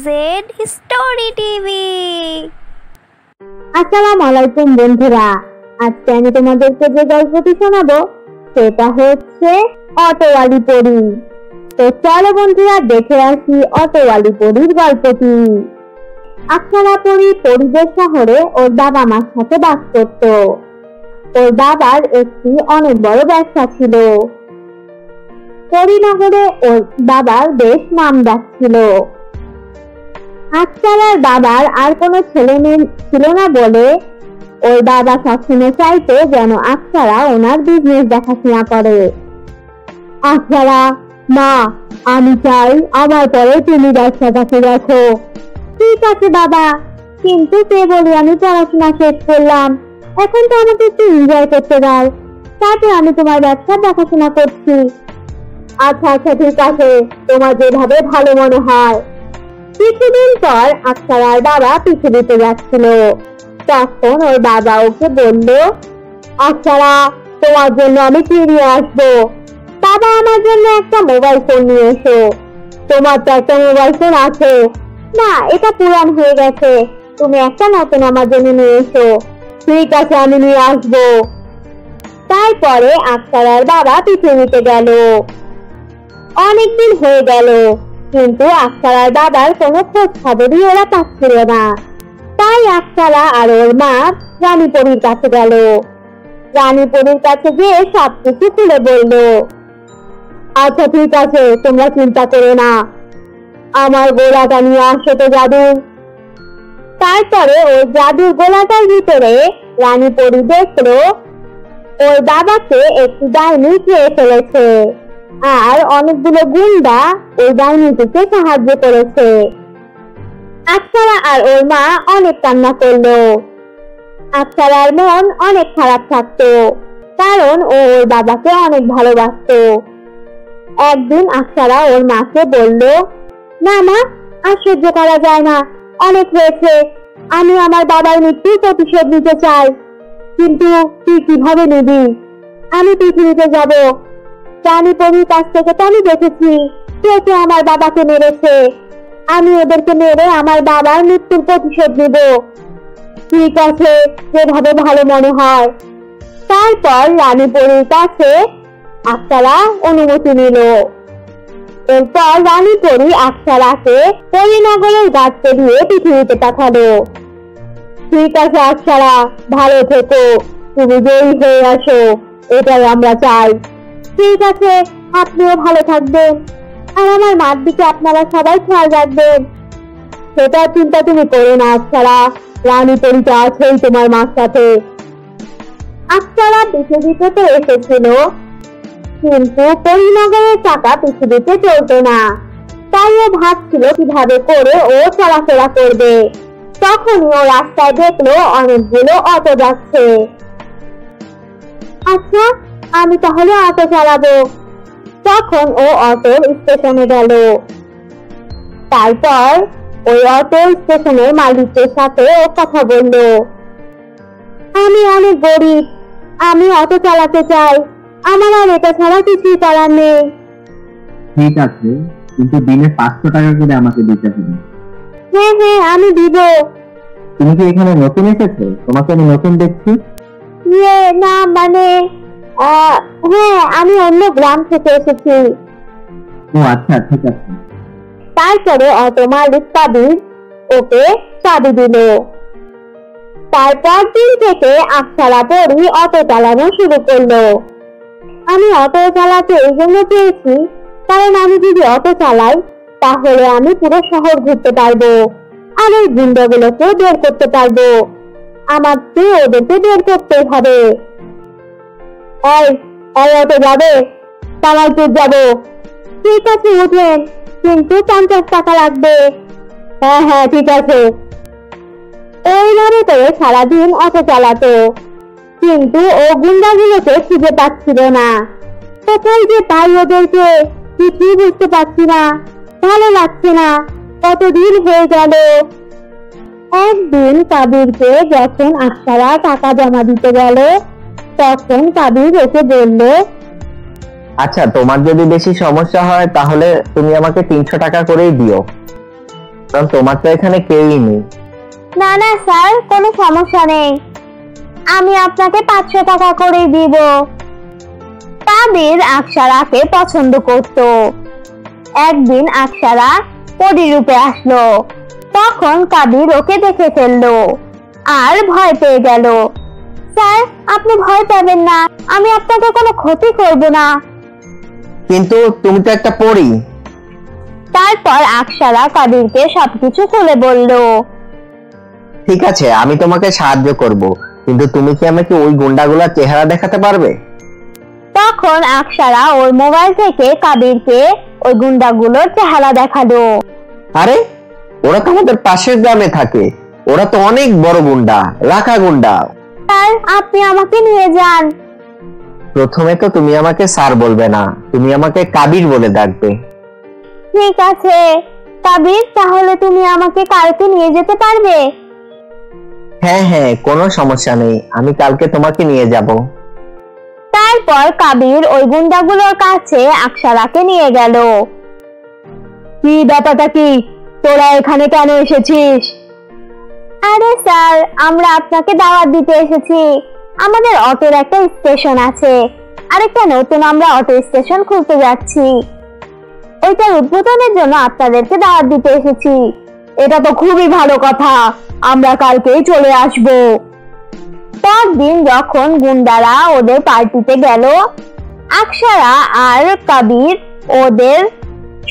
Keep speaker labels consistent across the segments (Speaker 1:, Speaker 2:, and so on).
Speaker 1: Z story TV.
Speaker 2: আসসালামু আলাইকুম বন্ধুরা, আজকে আমি তোমাদেরকে যে গল্পটি শোনাবো সেটা হচ্ছে অটোওয়ালি পরী। তো চলো বন্ধুরা দেখে আসি অটোওয়ালি পরীর গল্পটি। আকসারা পরী পরীদের শহরে ওর বাবা মার সাথে বাস করত। ওর বাবার একটি অনেক বড় ব্যবসা ছিল। পরীনগরে ওর বাবার বেশ নাম ডাক ছিল। আকসারার বাবার আর কোনো ছেলে মেয়ে ছিল না বলে ওর বাবা সবসময় চাইতো যেন আকসারা ওনার বিজনেস দেখাশোনা করে। আকসারা, মা, আমি চাই আমার পরে তুমি ব্যবসাটাকে দেখো। ঠিক আছে বাবা, কিন্তু কে বলি আমি পড়াশোনা শেষ করলাম, এখন তো আমাকে একটু এনজয় করতে দাও, তাতে আমি তোমার ব্যবসা দেখাশোনা করছি। আচ্ছা আচ্ছা ঠিক আছে, তোমার যেভাবে ভালো মনে হয়। কিছুদিন পর আকসারার বাবা পৃথিবীতে যাচ্ছিল। তখন ওর বাবা ওকে বলল, আকসারা, তোমার জন্য আমি কি নিয়ে আসবো? বাবা, আমার জন্য একটা মোবাইল ফোন নিয়ে এসো। তোমার তো একটা মোবাইল ফোন আছে। না, এটা পুরান হয়ে গেছে, তুমি একটা নতুন আমার জন্য নিয়ে এসো। ঠিক আছে, আমি নিয়ে আসবো। তারপরে আকসারার বাবা পৃথিবীতে গেল। অনেকদিন হয়ে গেল, কিন্তু আকসারার বাবার কোনো খোঁজ খবরই ওরা পাচ্ছিল না। তাই আকসারা আর ওর মা রানীপরীর কাছে গেল। রানীপরীর কাছে গিয়ে সবকিছু খুলে বলল। আচ্ছা ঠিক আছে, তোমরা চিন্তা করো না, আমার গোলাটা নিয়ে আসো তো জাদু। তারপরে ওই জাদুর গোলাটার ভিতরে রানীপরী দেখলো ওর বাবাকে একটি ডাইনি খেয়ে ফেলেছে, আর অনেকগুলো গুন্ডা ওই ডাইনিটিকে সাহায্য করেছে। আকসারা আর ওর মা অনেক কান্না করলো। আকসারার মন অনেক খারাপ থাকতো, কারণ ও ওর বাবাকে অনেক ভালোবাসতো। একদিন আকসারা ওর মাকে বলল, না মা, আর সহ্য করা যায় না, অনেক হয়েছে, আমি আমার বাবার মৃত্যুর প্রতিশোধ নিতে চাই। কিন্তু তুই কিভাবে নিবি? আমি পৃথিবীতে যাব, রানীপরীর কাছ থেকে তো আমি দেখেছি কে কে আমার বাবাকে মেরেছে, আমি ওদেরকে মেরে আমার বাবার মৃত্যুর প্রতিশোধ নিব। ঠিক আছে, যেভাবে ভালো মনে হয়। তারপর রানীপরীর কাছে আকসারা অনুমতি নিল। এরপর রানীপরী আকসারাকে পরীনগরের গাছ পেরিয়ে পৃথিবীতে পাঠালো। ঠিক আছে আকসারা, ভালো থেকো, তুমি জয়ী হয়ে আসো, এটাই আমরা চাই। ঠিক আছে, আপনিও ভালো থাকবেন, আর আমার মার দিকে আপনারা সবাই খেয়াল রাখবেন। সেটা চিন্তা তুমি করো না আকসারা, রানীপরী তো আছেই তোমার মার সাথে। আকসারা পৃথিবীতে তো এসেছিল, কিন্তু পরীনগরের চাকা পৃথিবীতে চলতো না। তাই ও ভাবছিল কিভাবে করে ও চলাফেরা করবে। তখনই ও রাস্তায় দেখলো অনেকগুলো অটো যাচ্ছে। আচ্ছা, আমি তাহলে অটো চালাবো। তখন ও অটোর স্টেশনে গেল। তারপর ওই অটো স্টেশনের মালিকের সাথে ও কথা বলল। আমি অনেক গরিব, আমি অটো চালাতে চাই, আমার আর এটা ছাড়া কিছুই করার নেই।
Speaker 3: ঠিক আছে, কিন্তু দিনে 500 টাকা করে আমাকে দিতে হবে।
Speaker 2: হ্যাঁ হ্যাঁ, আমি দিব।
Speaker 3: তুমি কি এখানে নতুন এসেছো? তোমাকে আমি নতুন দেখছি।
Speaker 2: না মানে, হ্যাঁ, আমি অন্য গ্রাম থেকে এসেছি।
Speaker 3: ও আচ্ছা, ঠিক আছে।
Speaker 2: তারপরে অটো মালিক কাবির ওকে চাবি দিল। তারপর দিন থেকে আকসারা পরী অটো চালানো শুরু করলো। আমি অটো চালাতে এই জন্য চেয়েছি, কারণ আমি যদি অটো চালাই তাহলে আমি পুরো শহর ঘুরতে পারবো, আর ওই গুন্ডাগুলোকে বের করতে পারবো। আমাকে ওদেরকে বের করতে হবে। এই অটো যাবে? কামালপুর যাবো। ঠিক আছে, উঠেন, কিন্তু 50 টাকা লাগবে। হ্যাঁ হ্যাঁ ঠিক আছে। এইভাবে করে সারাদিন অটো চালাতো, কিন্তু ও গুন্ডাগুলোকে খুঁজে পাচ্ছিল না। কোথায় যে পাই ওদেরকে কিছুই বুঝতে পারছি না, ভালো লাগছে না, কতদিন হয়ে গেল। একদিন কাবিরকে যখন আকসারা টাকা জমা দিতে গেল, তখন কাবির ওকে বলল,
Speaker 4: আচ্ছা, তোমার যদি বেশি সমস্যা হয় তাহলে তুমি আমাকে 300 টাকা করেই দিও। কারণ তোমার তো এখানে কেউই নেই।
Speaker 2: না না স্যার, কোনো সমস্যা নেই, আমি আপনাকে 500 টাকা করে দিব। কাবির আকসারাকে পছন্দ করত। একদিন আকসারা পরী রূপে আসলো। তখন কাবির ওকে দেখে ফেললো আর ভয় পেয়ে গেল। স্যার, আপনি ভয় পাবেন না, আমি আপনাকে কোনো ক্ষতি করব না।
Speaker 4: কিন্তু তুমি তো একটা পরী।
Speaker 2: তারপর আকসারা কাবিরকে সবকিছু খুলে বলল।
Speaker 4: ঠিক আছে, আমি তোমাকে সাহায্য করব, কিন্তু তুমি কি আমাকে ওই গুন্ডাগুলোর চেহারা দেখাতে পারবে?
Speaker 2: তখন আকসারা ওর মোবাইল থেকে কাবিরকে ওই গুন্ডাগুলোর চেহারা দেখালো।
Speaker 4: আরে, ওরা তো আমাদের পাশের গ্রামে থাকে, ওরা তো অনেক বড় গুন্ডা, রাখা গুন্ডা।
Speaker 2: স্যার, আপনি আমাকে নিয়ে যান।
Speaker 4: প্রথমে তো তুমি আমাকে স্যার বলবে না, তুমি আমাকে কাবির বলে ডাকবে।
Speaker 2: ঠিক আছে কাবির, তাহলে তুমি আমাকে কালকে নিয়ে যেতে পারবে?
Speaker 4: হ্যাঁ হ্যাঁ, কোনো সমস্যা নেই, আমি কালকে তোমাকে নিয়ে যাব।
Speaker 2: তারপর কাবির ওই গুন্ডাগুলোর কাছে আকসারাকে নিয়ে গেল। কি ব্যাপারটা কি, তোরা এখানে কেন এসেছিস? আরে স্যার, আমরা আপনাকে দাওয়াত দিতে এসেছি। আমাদের অটোর একটা স্টেশন আছে, আরেকটা নতুন আমরা অটো স্টেশন খুলতে যাচ্ছি, ওইটার উদ্বোধনের জন্য আপনাদেরকে দাওয়াত দিতে এসেছি। এটা তো খুবই ভালো কথা, আমরা কালকেই চলে আসব। পরদিন যখন গুন্ডারা ওদের পার্টিতে গেল, আকসারা আর কাবির ওদের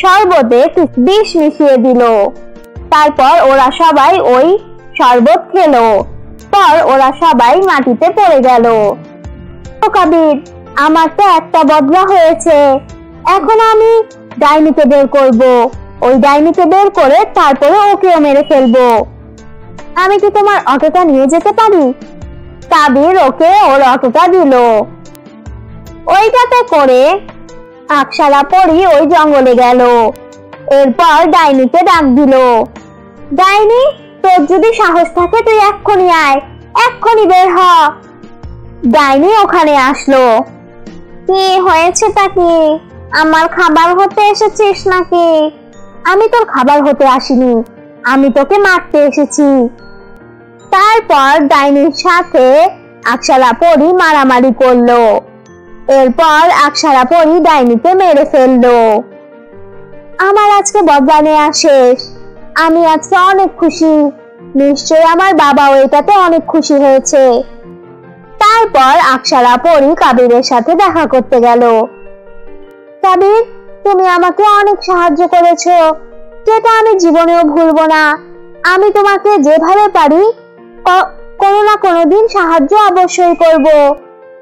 Speaker 2: শরবতে বিষ মিশিয়ে দিল। তারপর ওরা সবাই ওই শরবত খেলো। পর ওরা সবাই মাটিতে পড়ে গেল। ও কাবির, আমার তো একটা বদলা হয়েছে, এখন আমি ডাইনিকে বের করব। ওই ডাইনিকে বের করে তারপরে ওকেও মেরে ফেলবো। আমি কি তোমার অটোটা নিয়ে যেতে পারি? কাবির ওকে ওর অটোটা দিল। ওইটাতে করে আকসারা পরী ওই জঙ্গলে গেল। এরপর ডাইনিকে ডাক দিল। ডাইনি, তোর যদি সাহস থাকে তুই এক্ষুনি আয়, এক্ষুনি বের হ। ডাইনি ওখানে আসলো। কি হয়েছে তা কি? আমার খাবার হতে এসেছিস নাকি? আমি তোর খাবার হতে আসিনি, আমি তোকে মারতে এসেছি। তারপর ডাইনির সাথে আকসারা পরী মারামারি করলো। এরপর আকসারা পরী ডাইনিকে মেরে ফেললো। আমার আজকে বদলা নেওয়া শেষ, আমি আজকে অনেক খুশি, নিশ্চয়ই আমার বাবাও এটাতে অনেক খুশি হয়েছে। তারপর আকসারা পরী কাবিরের সাথে দেখা করতে গেল। কাবির, তুমি আমাকে অনেক সাহায্য করেছো, যেটা আমি জীবনেও ভুলবো না। আমি তোমাকে যেভাবে পারি কোনো না কোনোদিন সাহায্য অবশ্যই করব,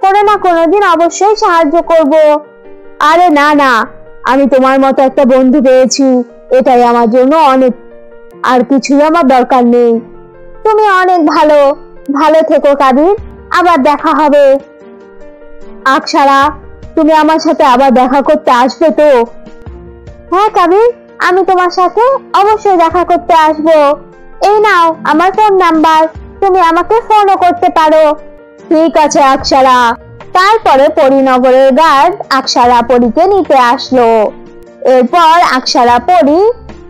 Speaker 2: কোনো না কোনোদিন অবশ্যই সাহায্য করব। আরে না না, আমি তোমার মতো একটা বন্ধু পেয়েছি, এটাই আমার জন্য অনেক, আর কিছুই আমার দরকার নেই। তুমি অনেক ভালো, ভালো থেকো কাবির, আবার দেখা হবে। আকসারা, তুমি আমার সাথে আবার দেখা করতে আসবে তো? হ্যাঁ কাবির, আমি তোমার সাথে অবশ্যই দেখা করতে আসবো। এই নাও আমার ফোন নাম্বার, তুমি আমাকে ফোনও করতে পারো। ঠিক আছে আকসারা। তারপরে পরীনগরের গার্ড আকসারা পরীকে নিতে আসলো। এরপর আকসারা পরী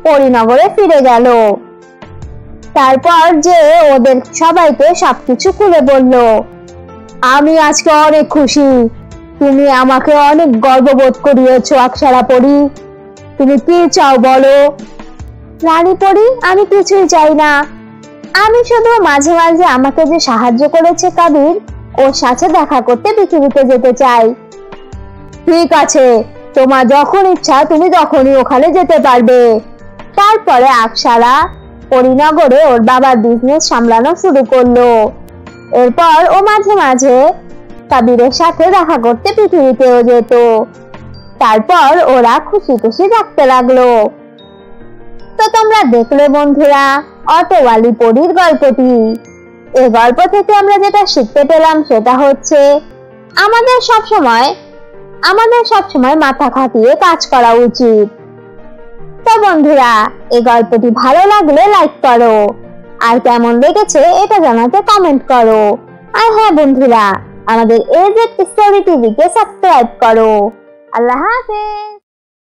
Speaker 2: পরীনগরে ফিরে গেল। তারপর যে ওদের সবাইকে সবকিছু খুলে বলল। আমি আজকে অনেক খুশি, তুমি আমাকে অনেক গর্ববোধ করিয়েছো আকসারা পরী। তুমি কি চাও বলো? রানী পরী, আমি কিছুই চাই না, আমি শুধু মাঝে মাঝে আমাকে যে সাহায্য করেছে কাবির, ওর সাথে দেখা করতে পৃথিবীতে যেতে চাই। ঠিক আছে, তোমার যখন ইচ্ছা তুমি তখনই ওখানে যেতে পারবে। তারপরে আকসারা পরীনগরে ওর বাবার বিজনেস সামলানো শুরু করলো। এরপর ও মাঝে মাঝে কাবিরের সাথে দেখা করতে পৃথিবীতেও যেত। তারপর ওরা খুশি খুশি থাকতে লাগলো। তো তোমরা দেখলে বন্ধুরা অটোওয়ালি পরীর গল্পটি। এই গল্প থেকে আমরা যেটা শিখতে পেলাম সেটা হচ্ছে আমাদের সবসময় মাথা খাটিয়ে কাজ করা উচিত। তো বন্ধুরা, এই গল্পটি ভালো লাগলে লাইক করো, আর কেমন লেগেছে এটা জানাতে কমেন্ট করো। আর হ্যাঁ বন্ধুরা, আমাদের AZ স্টোরি টিভিকে সাবস্ক্রাইব করো। আল্লাহ হাফেজ।